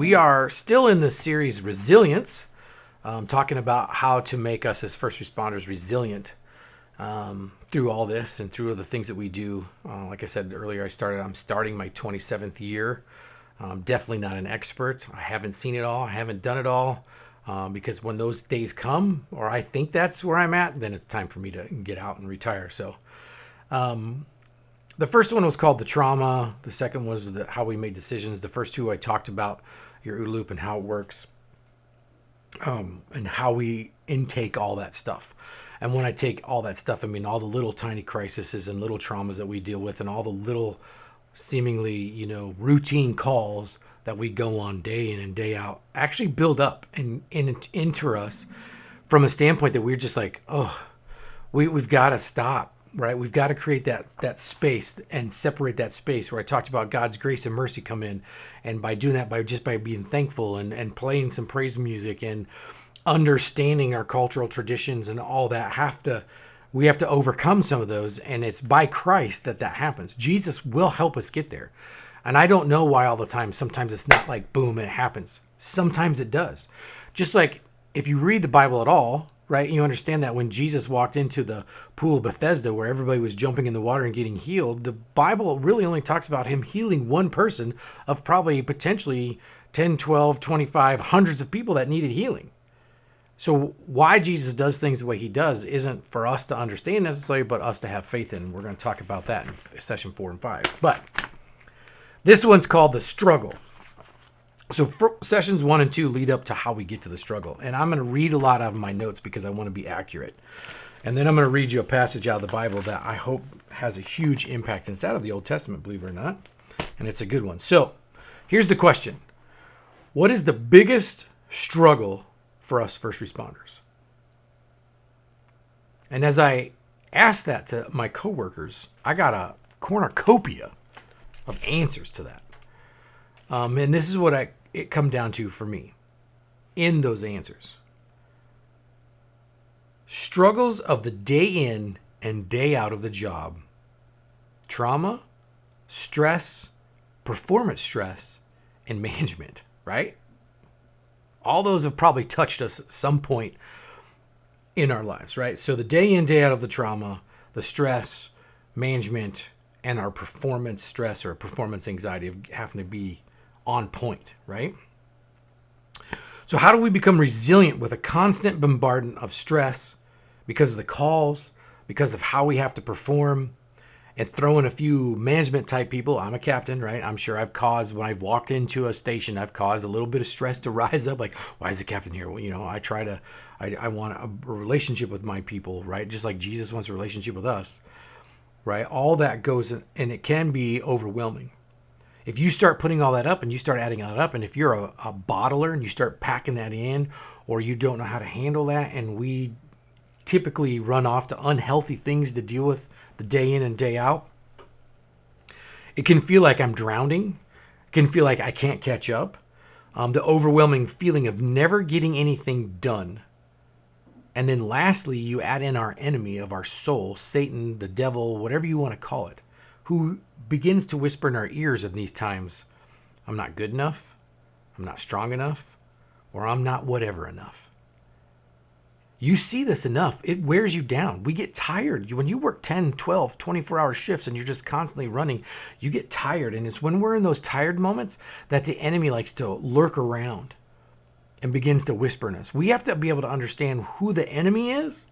We are still in the series Resilience, talking about how to make us as first responders resilient through all this and through the things that we do. Like I said earlier, I'm starting my 27th year. Definitely not an expert. I haven't seen it all. I haven't done it all. Because when those days come, or I think that's where I'm at, then it's time for me to get out and retire. So the first one was called the trauma. The second was how we made decisions. The first two I talked about your OODA loop and how it works, and how we intake all that stuff. And when I take all that stuff, I mean all the little tiny crises and little traumas that we deal with, and all the little seemingly, routine calls that we go on day in and day out actually build up and enter us from a standpoint that we're just like, we've got to stop, right? We've got to create that space and separate that space where I talked about God's grace and mercy come in. And by doing that, by being thankful and playing some praise music and understanding our cultural traditions and all that, we have to overcome some of those. And it's by Christ that happens. Jesus will help us get there. And I don't know why all the time. Sometimes it's not like boom, it happens. Sometimes it does. Just like if you read the Bible at all, right, you understand that when Jesus walked into the pool of Bethesda where everybody was jumping in the water and getting healed, the Bible really only talks about him healing one person of probably potentially 10, 12, 25, hundreds of people that needed healing. So why Jesus does things the way he does isn't for us to understand necessarily, but us to have faith in. We're going to talk about that in session 4 and 5. But this one's called the struggle. So sessions 1 and 2 lead up to how we get to the struggle. And I'm going to read a lot out of my notes because I want to be accurate. And then I'm going to read you a passage out of the Bible that I hope has a huge impact. And it's out of the Old Testament, believe it or not. And it's a good one. So here's the question. What is the biggest struggle for us first responders? And as I asked that to my coworkers, I got a cornucopia of answers to that. And this is what it come down to for me in those answers. Struggles of the day in and day out of the job. Trauma, stress, performance stress, and management, right? All those have probably touched us at some point in our lives, right? So the day in, day out of the trauma, the stress, management, and our performance stress or performance anxiety of having to be on point, right? So how do we become resilient with a constant bombardment of stress because of the calls, because of how we have to perform, and throw in a few management type people? I'm a captain, right? I'm sure when I've walked into a station, I've caused a little bit of stress to rise up. Like, why is the captain here? Well, I want a relationship with my people, right? Just like Jesus wants a relationship with us. Right? All that goes in, and it can be overwhelming. If you start putting all that up and you start adding that up, and if you're a bottler and you start packing that in, or you don't know how to handle that, and we typically run off to unhealthy things to deal with the day in and day out, it can feel like I'm drowning. It can feel like I can't catch up. The overwhelming feeling of never getting anything done. And then lastly, you add in our enemy of our soul, Satan, the devil, whatever you want to call it, who begins to whisper in our ears in these times, I'm not good enough, I'm not strong enough, or I'm not whatever enough. You see this enough, it wears you down. We get tired. When you work 10, 12, 24-hour shifts and you're just constantly running, you get tired. And it's when we're in those tired moments that the enemy likes to lurk around and begins to whisper in us. We have to be able to understand who the enemy is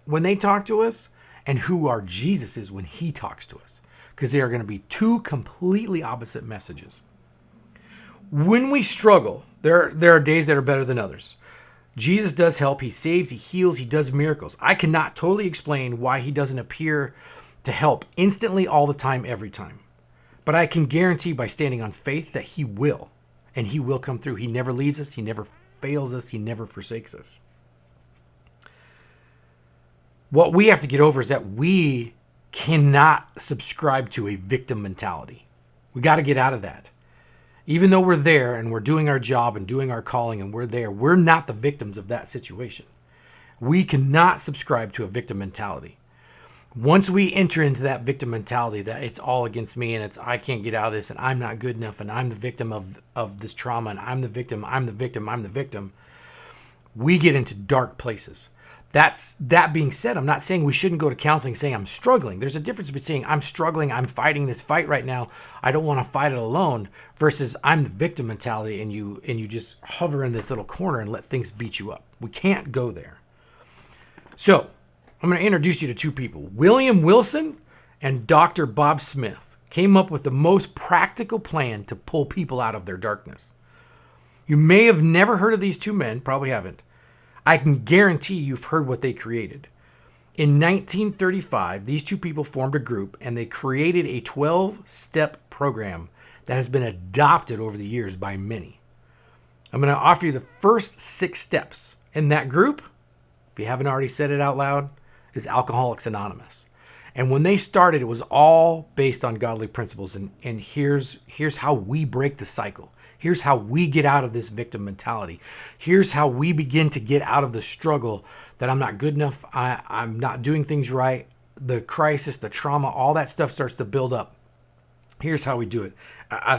when they talk to us and who our Jesus is when he talks to us, because they are going to be two completely opposite messages. When we struggle, there are days that are better than others. Jesus does help. He saves, he heals, he does miracles. I cannot totally explain why he doesn't appear to help instantly all the time, every time. But I can guarantee by standing on faith that he will, and he will come through. He never leaves us. He never fails us. He never forsakes us. What we have to get over is that we cannot subscribe to a victim mentality. We got to get out of that. Even though we're there and we're doing our job and doing our calling and we're there, we're not the victims of that situation. We cannot subscribe to a victim mentality. Once we enter into that victim mentality that it's all against me and it's I can't get out of this and I'm not good enough and I'm the victim of this trauma and I'm the victim, we get into dark places. That being said, I'm not saying we shouldn't go to counseling saying I'm struggling. There's a difference between saying I'm struggling, I'm fighting this fight right now, I don't want to fight it alone, versus I'm the victim mentality and you just hover in this little corner and let things beat you up. We can't go there. So I'm going to introduce you to two people. William Wilson and Dr. Bob Smith came up with the most practical plan to pull people out of their darkness. You may have never heard of these two men, probably haven't. I can guarantee you've heard what they created. In 1935, these two people formed a group and they created a 12-step program that has been adopted over the years by many. I'm going to offer you the first 6 steps. In that group, if you haven't already said it out loud, is Alcoholics Anonymous. And when they started, it was all based on godly principles. And here's how we break the cycle. Here's how we get out of this victim mentality. Here's how we begin to get out of the struggle that I'm not good enough, I'm not doing things right, the crisis, the trauma, all that stuff starts to build up. Here's how we do it.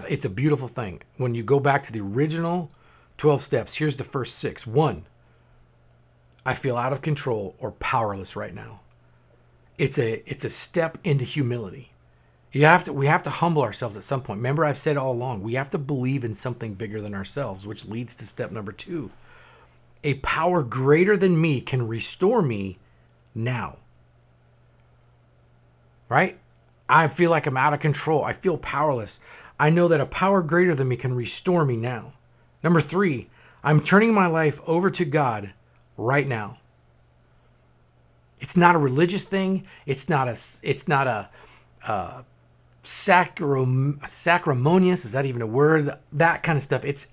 It's a beautiful thing. When you go back to the original 12 steps, here's the first 6. 1, I feel out of control or powerless right now. It's a step into humility. We have to humble ourselves at some point. Remember, I've said all along, we have to believe in something bigger than ourselves, which leads to step number 2. A power greater than me can restore me now. Right? I feel like I'm out of control. I feel powerless. I know that a power greater than me can restore me now. Number 3, I'm turning my life over to God right now. It's not a religious thing. It's not a sacrimonious. Is that even a word? That kind of stuff. It's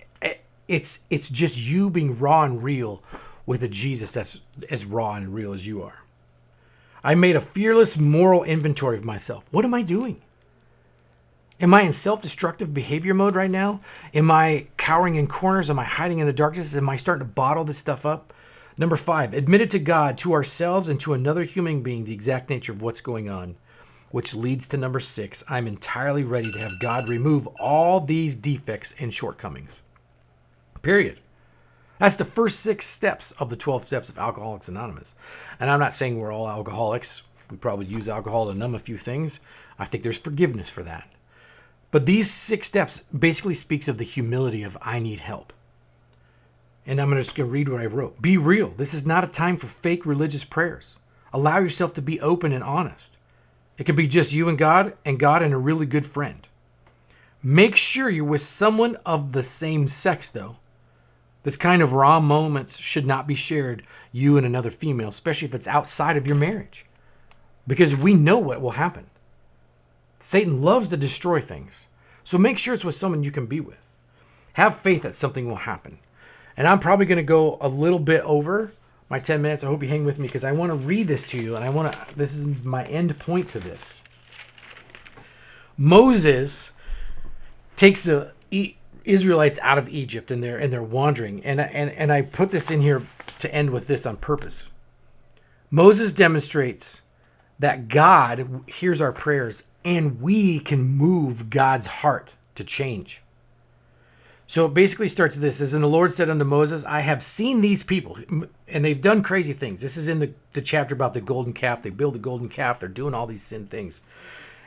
just you being raw and real with a Jesus that's as raw and real as you are. I made a fearless moral inventory of myself. What am I doing? Am I in self-destructive behavior mode right now? Am I cowering in corners? Am I hiding in the darkness? Am I starting to bottle this stuff up? Number 5, admitted to God, to ourselves, and to another human being the exact nature of what's going on, which leads to number 6, I'm entirely ready to have God remove all these defects and shortcomings. Period. That's the first 6 steps of the 12 steps of Alcoholics Anonymous. And I'm not saying we're all alcoholics. We probably use alcohol to numb a few things. I think there's forgiveness for that. But these 6 steps basically speaks of the humility of I need help. And I'm just going to read what I wrote. Be real. This is not a time for fake religious prayers. Allow yourself to be open and honest. It could be just you and God and a really good friend. Make sure you're with someone of the same sex, though. This kind of raw moments should not be shared, you and another female, especially if it's outside of your marriage. Because we know what will happen. Satan loves to destroy things. So make sure it's with someone you can be with. Have faith that something will happen. And I'm probably going to go a little bit over my 10 minutes. I hope you hang with me because I want to read this to you. And this is my end point to this. Moses takes the Israelites out of Egypt and they're wandering. And I put this in here to end with this on purpose. Moses demonstrates that God hears our prayers and we can move God's heart to change. So it basically starts with this. And the Lord said unto Moses, I have seen these people, and they've done crazy things. This is in the chapter about the golden calf. They build a golden calf. They're doing all these sin things.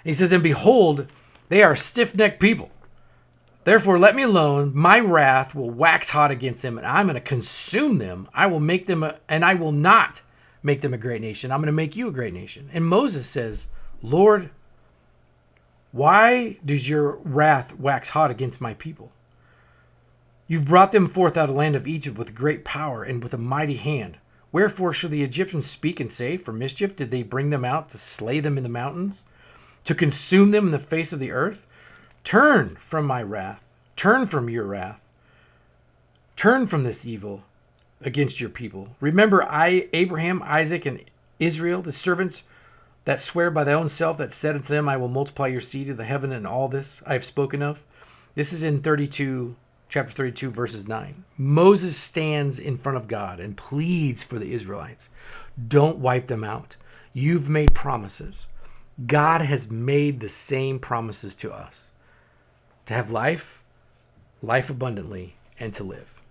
And he says, and behold, they are stiff-necked people. Therefore, let me alone. My wrath will wax hot against them, and I'm going to consume them. I will make them, and I will not make them a great nation. I'm going to make you a great nation. And Moses says, Lord, why does your wrath wax hot against my people? You've brought them forth out of the land of Egypt with great power and with a mighty hand. Wherefore shall the Egyptians speak and say, for mischief did they bring them out to slay them in the mountains, to consume them in the face of the earth? Turn from my wrath, turn from your wrath, turn from this evil against your people. Remember Abraham, Isaac, and Israel, the servants that swear by thy own self, that said unto them, I will multiply your seed to the heaven, and all this I have spoken of. This is in chapter 32, verses 9. Moses stands in front of God and pleads for the Israelites. Don't wipe them out. You've made promises. God has made the same promises to us to have life, life abundantly, and to live.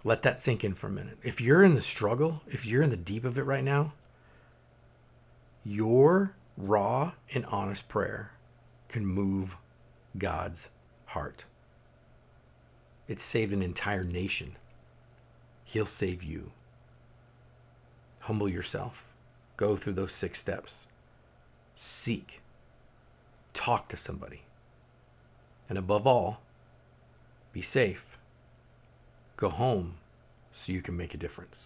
Let that sink in for a minute. If you're in the struggle, if you're in the deep of it right now, your raw and honest prayer can move God's heart. It saved an entire nation. He'll save you. Humble yourself. Go through those 6 steps. Seek. Talk to somebody. And above all, be safe. Go home so you can make a difference.